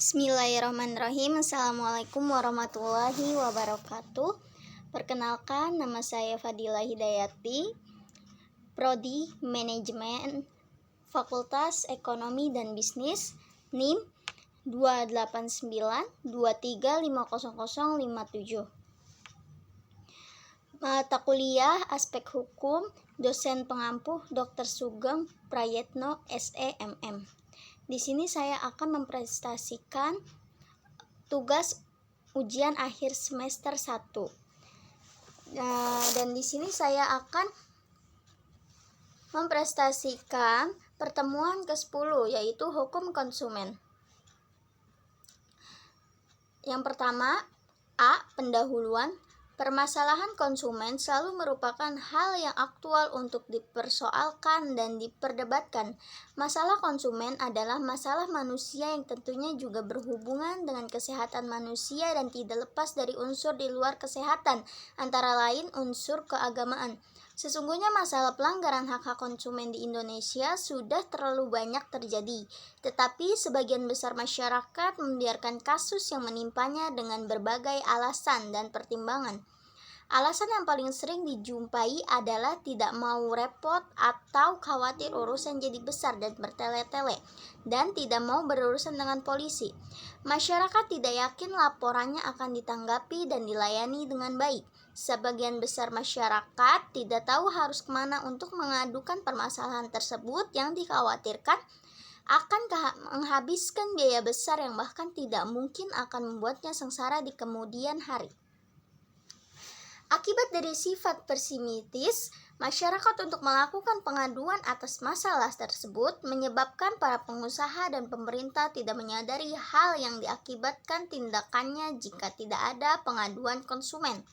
Bismillahirrahmanirrahim. Assalamualaikum warahmatullahi wabarakatuh. Perkenalkan, nama saya Fadilah Hidayati, Prodi Manajemen, Fakultas Ekonomi dan Bisnis, NIM 28923500057. Mata kuliah Aspek Hukum, dosen pengampu Dr. Sugeng Prayetno SEMM. Di sini saya akan mempresentasikan tugas ujian akhir semester 1. Dan di sini saya akan mempresentasikan pertemuan ke-10, yaitu hukum konsumen. Yang pertama, A. Pendahuluan. Permasalahan konsumen selalu merupakan hal yang aktual untuk dipersoalkan dan diperdebatkan. Masalah konsumen adalah masalah manusia yang tentunya juga berhubungan dengan kesehatan manusia dan tidak lepas dari unsur di luar kesehatan, antara lain unsur keagamaan. Sesungguhnya masalah pelanggaran hak-hak konsumen di Indonesia sudah terlalu banyak terjadi, tetapi sebagian besar masyarakat membiarkan kasus yang menimpanya dengan berbagai alasan dan pertimbangan. Alasan yang paling sering dijumpai adalah tidak mau repot atau khawatir urusan jadi besar dan bertele-tele, dan tidak mau berurusan dengan polisi. Masyarakat tidak yakin laporannya akan ditanggapi dan dilayani dengan baik. Sebagian besar masyarakat tidak tahu harus kemana untuk mengadukan permasalahan tersebut yang dikhawatirkan akan menghabiskan biaya besar yang bahkan tidak mungkin akan membuatnya sengsara di kemudian hari. Akibat dari sifat pesimistis masyarakat untuk melakukan pengaduan atas masalah tersebut menyebabkan para pengusaha dan pemerintah tidak menyadari hal yang diakibatkan tindakannya jika tidak ada pengaduan konsumen.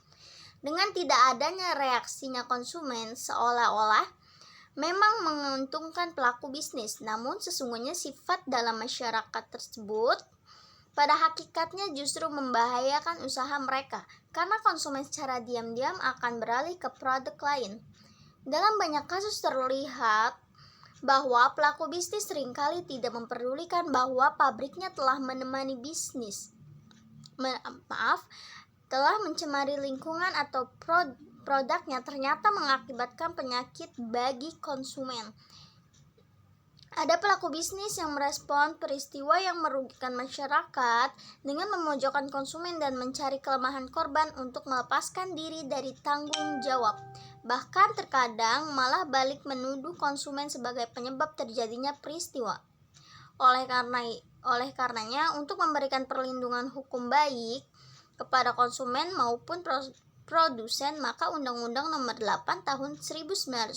Dengan tidak adanya reaksinya konsumen seolah-olah memang menguntungkan pelaku bisnis, namun sesungguhnya sifat dalam masyarakat tersebut pada hakikatnya justru membahayakan usaha mereka, karena konsumen secara diam-diam akan beralih ke produk lain. Dalam banyak kasus terlihat bahwa pelaku bisnis seringkali tidak memperdulikan bahwa pabriknya telah menemani bisnis. Telah mencemari lingkungan atau produknya ternyata mengakibatkan penyakit bagi konsumen. Ada pelaku bisnis yang merespon peristiwa yang merugikan masyarakat dengan memojokkan konsumen dan mencari kelemahan korban untuk melepaskan diri dari tanggung jawab. Bahkan terkadang malah balik menuduh konsumen sebagai penyebab terjadinya peristiwa. Oleh karenanya, untuk memberikan perlindungan hukum baik kepada konsumen maupun produsen, maka Undang-Undang Nomor 8 Tahun 1999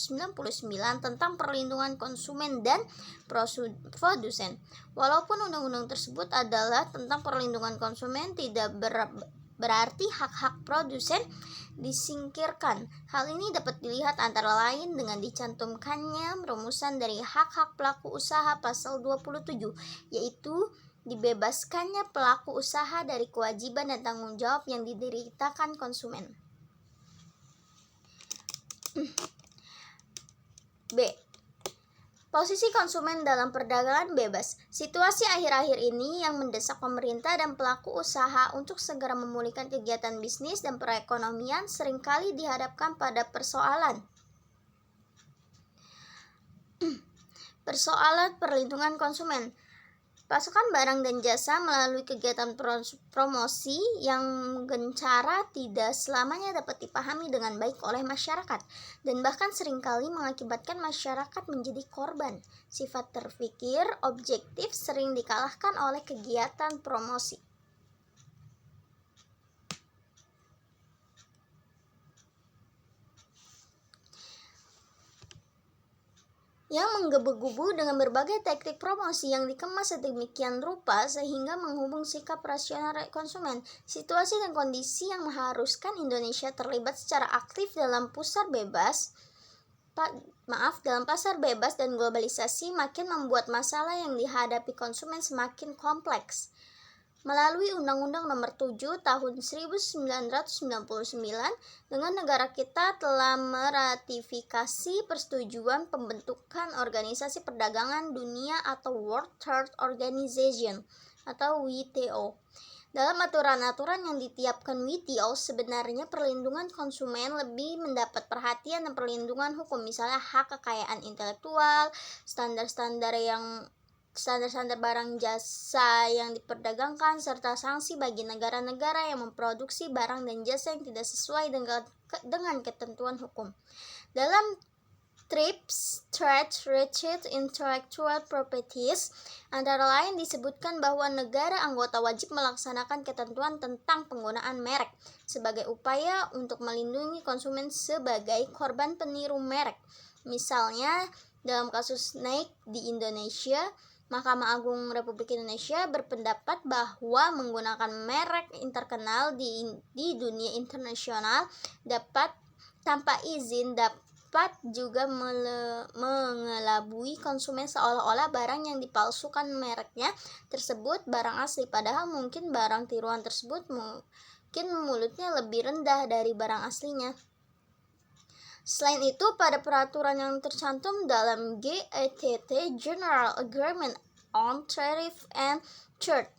tentang Perlindungan Konsumen dan Produsen. Walaupun undang-undang tersebut adalah tentang perlindungan konsumen, tidak berarti hak-hak produsen disingkirkan. Hal ini dapat dilihat antara lain dengan dicantumkannya rumusan dari hak-hak pelaku usaha pasal 27, yaitu dibebaskannya pelaku usaha dari kewajiban dan tanggung jawab yang dideritakan konsumen. B. Posisi konsumen dalam perdagangan bebas. Situasi akhir-akhir ini yang mendesak pemerintah dan pelaku usaha untuk segera memulihkan kegiatan bisnis dan perekonomian seringkali dihadapkan pada persoalan perlindungan konsumen. Pasokan barang dan jasa melalui kegiatan promosi yang gencara tidak selamanya dapat dipahami dengan baik oleh masyarakat, dan bahkan seringkali mengakibatkan masyarakat menjadi korban. Sifat terpikir objektif sering dikalahkan oleh kegiatan promosi. Yang menggebu-gebu dengan berbagai taktik promosi yang dikemas sedemikian rupa sehingga menghubung sikap rasional konsumen. Situasi dan kondisi yang mengharuskan Indonesia terlibat secara aktif dalam pasar bebas dan globalisasi makin membuat masalah yang dihadapi konsumen semakin kompleks. Melalui Undang-Undang Nomor 7 Tahun 1999, dengan negara kita telah meratifikasi persetujuan pembentukan Organisasi Perdagangan Dunia atau World Trade Organization. atau WTO. Dalam aturan-aturan yang ditiapkan WTO, sebenarnya perlindungan konsumen lebih mendapat perhatian dan perlindungan hukum, misalnya hak kekayaan intelektual, standar-standar barang jasa yang diperdagangkan, serta sanksi bagi negara-negara yang memproduksi barang dan jasa yang tidak sesuai dengan ketentuan hukum. Dalam TRIPS, Trade Related Intellectual Properties, antara lain disebutkan bahwa negara anggota wajib melaksanakan ketentuan tentang penggunaan merek sebagai upaya untuk melindungi konsumen sebagai korban peniru merek. Misalnya, dalam kasus Nike di Indonesia, Mahkamah Agung Republik Indonesia berpendapat bahwa menggunakan merek terkenal di dunia internasional tanpa izin dapat juga mengelabui konsumen seolah-olah barang yang dipalsukan mereknya tersebut barang asli, padahal mungkin barang tiruan tersebut mungkin mulutnya lebih rendah dari barang aslinya. Selain itu, pada peraturan yang tercantum dalam GATT General Agreement on Tariff and Trade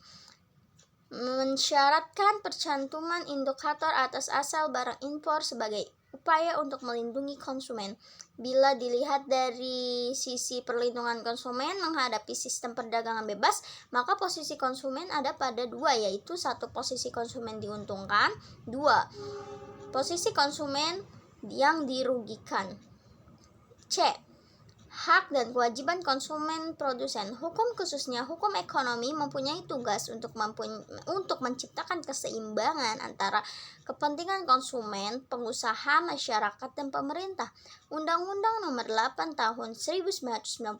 mensyaratkan percantuman indikator atas asal barang impor sebagai upaya untuk melindungi konsumen. Bila dilihat dari sisi perlindungan konsumen menghadapi sistem perdagangan bebas, maka posisi konsumen ada pada dua, yaitu satu, posisi konsumen diuntungkan, dua, posisi konsumen yang dirugikan. C. Hak dan kewajiban konsumen produsen. Hukum, khususnya hukum ekonomi, mempunyai tugas untuk menciptakan keseimbangan antara kepentingan konsumen, pengusaha, masyarakat, dan pemerintah. Undang-Undang Nomor 8 Tahun 1999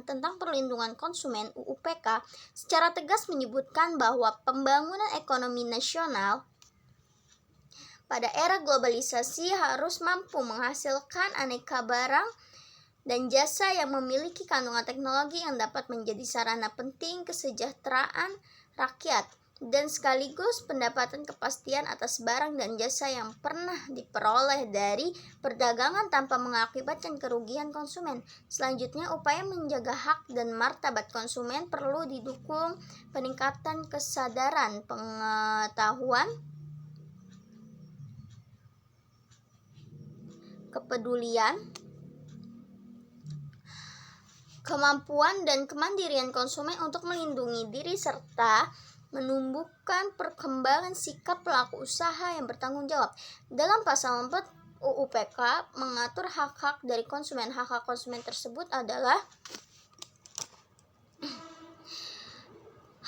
tentang Perlindungan Konsumen (UUPK) secara tegas menyebutkan bahwa pembangunan ekonomi nasional pada era globalisasi harus mampu menghasilkan aneka barang dan jasa yang memiliki kandungan teknologi yang dapat menjadi sarana penting kesejahteraan rakyat dan sekaligus pendapatan kepastian atas barang dan jasa yang pernah diperoleh dari perdagangan tanpa mengakibatkan kerugian konsumen. Selanjutnya, upaya menjaga hak dan martabat konsumen perlu didukung peningkatan kesadaran, pengetahuan, kepedulian, kemampuan dan kemandirian konsumen untuk melindungi diri serta menumbuhkan perkembangan sikap pelaku usaha yang bertanggung jawab. Dalam pasal 4 UUPK mengatur hak-hak dari konsumen. Hak-hak konsumen tersebut adalah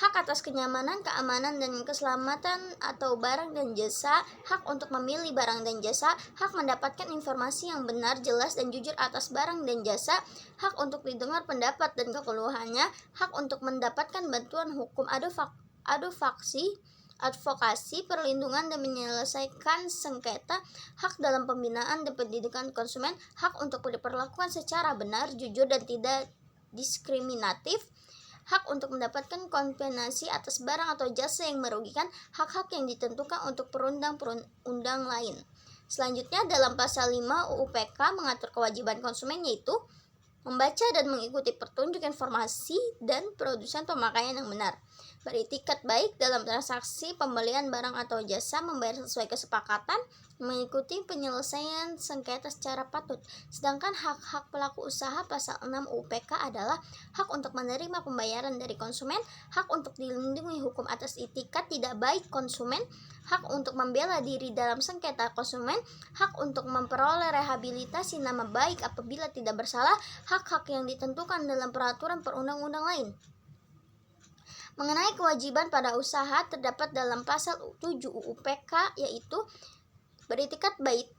hak atas kenyamanan, keamanan, dan keselamatan atau barang dan jasa, hak untuk memilih barang dan jasa, hak mendapatkan informasi yang benar, jelas, dan jujur atas barang dan jasa, hak untuk didengar pendapat dan kekeluhannya, hak untuk mendapatkan bantuan hukum, advokasi, perlindungan dan menyelesaikan sengketa, hak dalam pembinaan dan pendidikan konsumen, hak untuk diperlakukan secara benar, jujur, dan tidak diskriminatif, hak untuk mendapatkan kompensasi atas barang atau jasa yang merugikan, hak-hak yang ditentukan untuk perundang-perundang lain. Selanjutnya, dalam pasal 5 UUPK mengatur kewajiban konsumen, yaitu membaca dan mengikuti petunjuk informasi dan produsen pemakaian yang benar, beritikat baik dalam transaksi pembelian barang atau jasa, membayar sesuai kesepakatan, mengikuti penyelesaian sengketa secara patut. Sedangkan hak-hak pelaku usaha pasal 6 UPK adalah hak untuk menerima pembayaran dari konsumen, hak untuk dilindungi hukum atas itikat tidak baik konsumen, hak untuk membela diri dalam sengketa konsumen, hak untuk memperoleh rehabilitasi nama baik apabila tidak bersalah, hak-hak yang ditentukan dalam peraturan perundang-undang lain. Mengenai kewajiban pada usaha terdapat dalam pasal 7 UUPK, yaitu beritikat baik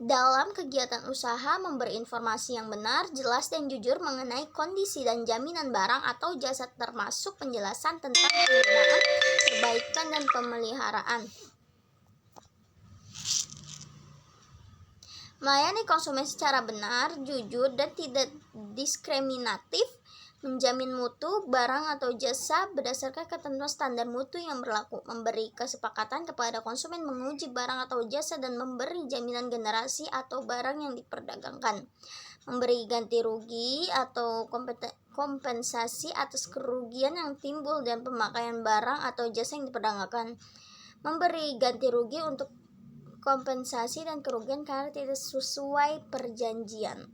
dalam kegiatan usaha, memberi informasi yang benar, jelas, dan jujur mengenai kondisi dan jaminan barang atau jasa, termasuk penjelasan tentang penggunaan, perbaikan, dan pemeliharaan. Melayani konsumen secara benar, jujur, dan tidak diskriminatif, menjamin mutu barang atau jasa berdasarkan ketentuan standar mutu yang berlaku, memberi kesepakatan kepada konsumen menguji barang atau jasa dan memberi jaminan garansi atau barang yang diperdagangkan, memberi ganti rugi atau kompensasi atas kerugian yang timbul dan pemakaian barang atau jasa yang diperdagangkan, memberi ganti rugi untuk kompensasi dan kerugian karena tidak sesuai perjanjian.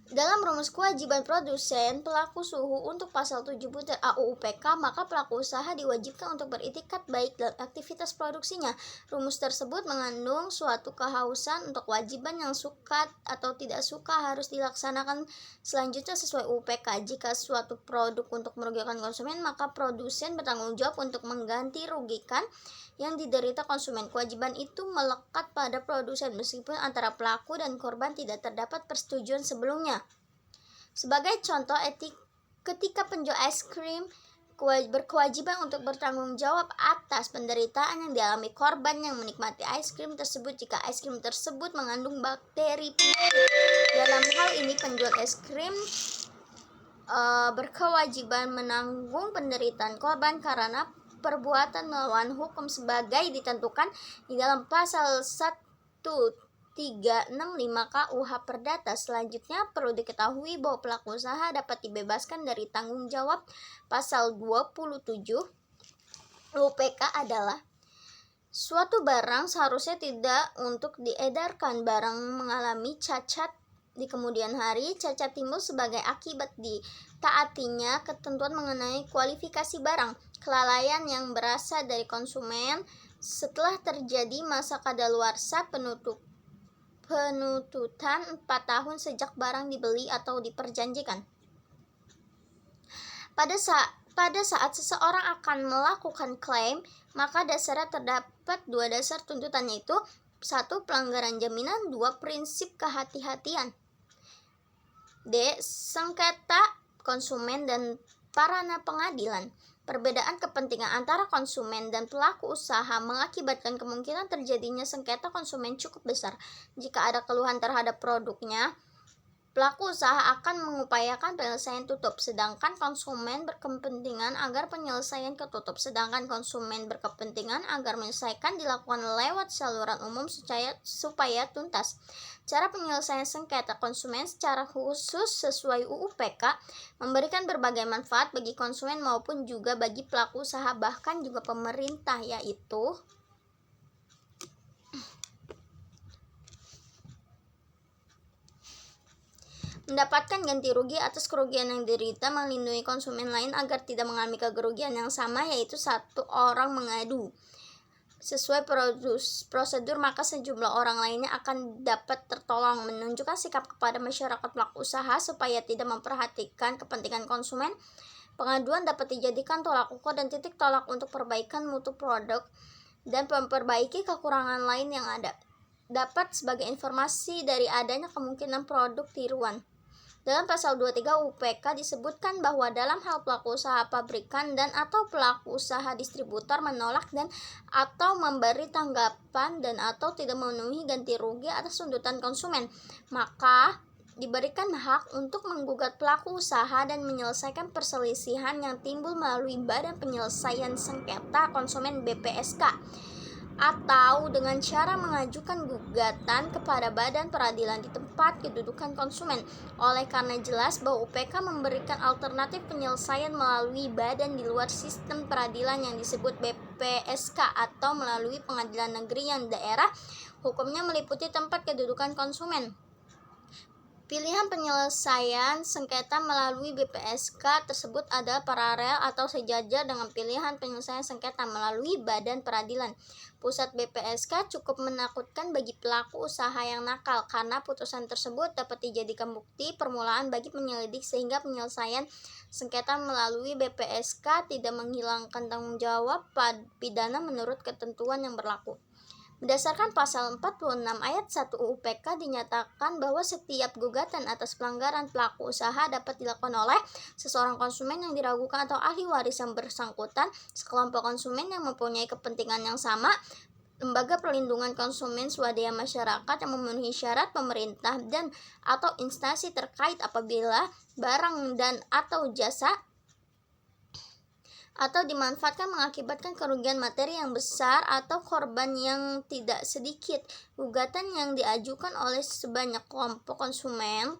Dalam rumus kewajiban produsen pelaku suhu untuk pasal 7 butir AUU UPK, maka pelaku usaha diwajibkan untuk beriktikat baik dalam aktivitas produksinya. Rumus tersebut mengandung suatu kehausan untuk kewajiban yang suka atau tidak suka harus dilaksanakan selanjutnya sesuai UPK. Jika suatu produk untuk merugikan konsumen, maka produsen bertanggung jawab untuk mengganti rugikan yang diderita konsumen. Kewajiban itu melekat pada produsen meskipun antara pelaku dan korban tidak terdapat persetujuan sebelumnya. Sebagai contoh, ketika penjual es krim berkewajiban untuk bertanggung jawab atas penderitaan yang dialami korban yang menikmati es krim tersebut jika es krim tersebut mengandung bakteri penyakit. Dalam hal ini penjual es krim berkewajiban menanggung penderitaan korban karena perbuatan melawan hukum sebagai ditentukan di dalam pasal 1365 KUH Perdata. Selanjutnya perlu diketahui bahwa pelaku usaha dapat dibebaskan dari tanggung jawab pasal 27 UPK adalah suatu barang seharusnya tidak untuk diedarkan. Barang mengalami cacat di kemudian hari, cacat timbul sebagai akibat ditaatinya ketentuan mengenai kualifikasi barang. Kelalaian yang berasal dari konsumen setelah terjadi masa kadaluarsa penututan 4 tahun sejak barang dibeli atau diperjanjikan. Pada saat seseorang akan melakukan klaim, maka dasarnya terdapat 2 dasar tuntutan, yaitu 1. Pelanggaran jaminan, 2. Prinsip kehati-hatian. D. Sengketa konsumen dan parana pengadilan. Perbedaan kepentingan antara konsumen dan pelaku usaha mengakibatkan kemungkinan terjadinya sengketa konsumen cukup besar. Jika ada keluhan terhadap produknya, pelaku usaha akan mengupayakan penyelesaian tutup, sedangkan konsumen berkepentingan agar penyelesaian ketutup. Sedangkan konsumen berkepentingan agar menyelesaikan dilakukan lewat saluran umum supaya tuntas. Cara penyelesaian sengketa konsumen secara khusus sesuai UU PK memberikan berbagai manfaat bagi konsumen maupun juga bagi pelaku usaha, bahkan juga pemerintah, yaitu mendapatkan ganti rugi atas kerugian yang diderita, melindungi konsumen lain agar tidak mengalami kerugian yang sama, yaitu 1 orang mengadu sesuai prosedur, maka sejumlah orang lainnya akan dapat tertolong. Menunjukkan sikap kepada masyarakat pelaku usaha supaya tidak memperhatikan kepentingan konsumen. Pengaduan dapat dijadikan tolak ukur dan titik tolak untuk perbaikan mutu produk dan memperbaiki kekurangan lain yang ada. Dapat sebagai informasi dari adanya kemungkinan produk tiruan. Dalam pasal 23 UPK disebutkan bahwa dalam hal pelaku usaha pabrikan dan atau pelaku usaha distributor menolak dan atau memberi tanggapan dan atau tidak memenuhi ganti rugi atas tuntutan konsumen, maka diberikan hak untuk menggugat pelaku usaha dan menyelesaikan perselisihan yang timbul melalui Badan Penyelesaian Sengketa Konsumen BPSK, atau dengan cara mengajukan gugatan kepada badan peradilan di tempat kedudukan konsumen. Oleh karena jelas bahwa UPK memberikan alternatif penyelesaian melalui badan di luar sistem peradilan yang disebut BPSK atau melalui pengadilan negeri yang daerah hukumnya meliputi tempat kedudukan konsumen. Pilihan penyelesaian sengketa melalui BPSK tersebut adalah paralel atau sejajar dengan pilihan penyelesaian sengketa melalui badan peradilan pusat. BPSK cukup menakutkan bagi pelaku usaha yang nakal karena putusan tersebut dapat dijadikan bukti permulaan bagi penyelidik, sehingga penyelesaian sengketa melalui BPSK tidak menghilangkan tanggung jawab pidana menurut ketentuan yang berlaku. Berdasarkan pasal 46 ayat 1 UU PK dinyatakan bahwa setiap gugatan atas pelanggaran pelaku usaha dapat dilakukan oleh seseorang konsumen yang diragukan atau ahli waris yang bersangkutan, sekelompok konsumen yang mempunyai kepentingan yang sama, lembaga perlindungan konsumen swadaya masyarakat yang memenuhi syarat pemerintah dan atau instansi terkait apabila barang dan atau jasa atau dimanfaatkan mengakibatkan kerugian materi yang besar atau korban yang tidak sedikit. Gugatan yang diajukan oleh sebanyak kelompok konsumen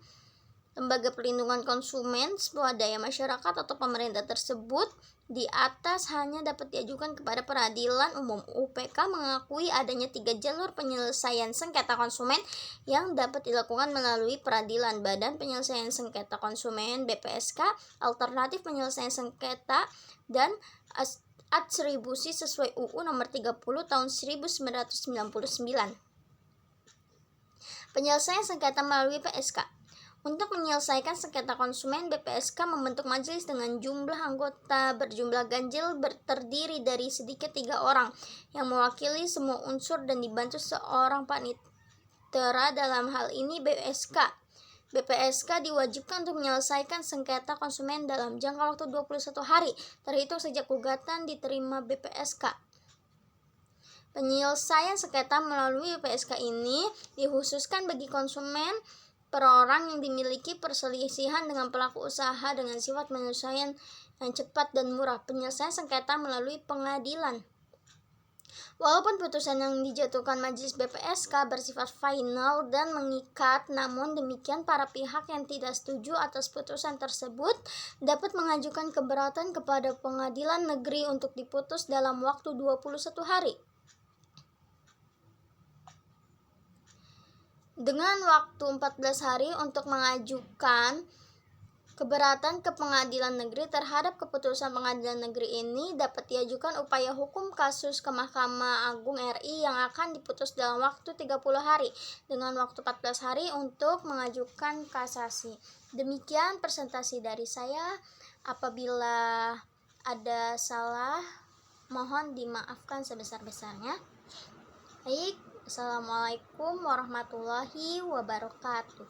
lembaga perlindungan konsumen, swadaya masyarakat atau pemerintah tersebut di atas hanya dapat diajukan kepada peradilan umum. UPK mengakui adanya 3 jalur penyelesaian sengketa konsumen yang dapat dilakukan melalui peradilan: Badan Penyelesaian Sengketa Konsumen (BPSK), alternatif penyelesaian sengketa, dan atribusi sesuai UU Nomor 30 Tahun 1999. Penyelesaian sengketa melalui PSK. Untuk menyelesaikan sengketa konsumen, BPSK membentuk majelis dengan jumlah anggota berjumlah ganjil terdiri dari sedikit 3 orang yang mewakili semua unsur dan dibantu seorang panitera, dalam hal ini BPSK. BPSK diwajibkan untuk menyelesaikan sengketa konsumen dalam jangka waktu 21 hari terhitung sejak gugatan diterima BPSK. Penyelesaian sengketa melalui BPSK ini dikhususkan bagi konsumen perorang yang dimiliki perselisihan dengan pelaku usaha dengan sifat penyelesaian yang cepat dan murah. Penyelesaian sengketa melalui pengadilan. Walaupun putusan yang dijatuhkan majelis BPSK bersifat final dan mengikat, namun demikian para pihak yang tidak setuju atas putusan tersebut dapat mengajukan keberatan kepada pengadilan negeri untuk diputus dalam waktu 21 hari. Dengan waktu 14 hari untuk mengajukan keberatan ke pengadilan negeri terhadap keputusan pengadilan negeri ini, dapat diajukan upaya hukum kasus ke Mahkamah Agung RI yang akan diputus dalam waktu 30 hari dengan waktu 14 hari untuk mengajukan kasasi. Demikian presentasi dari saya. Apabila ada salah, mohon dimaafkan sebesar-besarnya. Baik, Assalamualaikum warahmatullahi wabarakatuh.